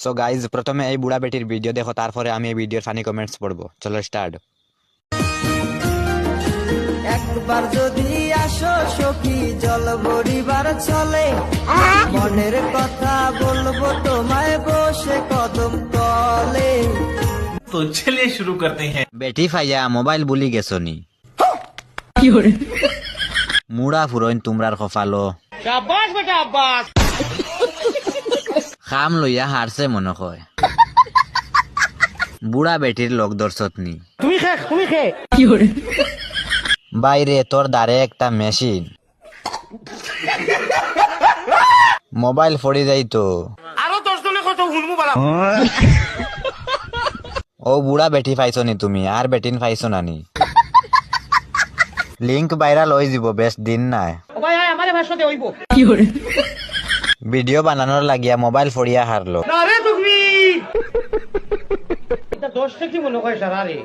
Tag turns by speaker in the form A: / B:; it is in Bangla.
A: সো গাইজ প্রথমে এই বুড়া বেটির ভিডিও দেখো, তারপরে আমি এই ভিডিওর ফানি কমেন্টস পড়বো। চলো স্টার্ট।
B: একবার যদি আসো সখী জল ভরিবার চলে, মনের কথা বলবো তোমায় বসে কদম তলে।
C: तो चलिए शुरू करते हैं।
A: বেটি ফাইয়া মোবাইল বুলি গেছনি, মুড়া ফুরইন তোমরার কপালো, খাম লইয়া হারছে মনে কয়, বুড়া বেটির লোক দর্শতনি। বাইরে তোর দ্বারে একটা মেশিন, মোবাইল ফড়ি যাইতো। ও বুড়া বেটি পাইছো নি তুমি, আর বেটিন পাইছো নানি। লিঙ্ক ভাইরাল হয়ে যাব, বেশ দিন নাই। ভিডিও বানানোর লাগিয়া মোবাইল ফড়িয়া হারলো।
D: দোষটা কি মনে হয় সারা রে।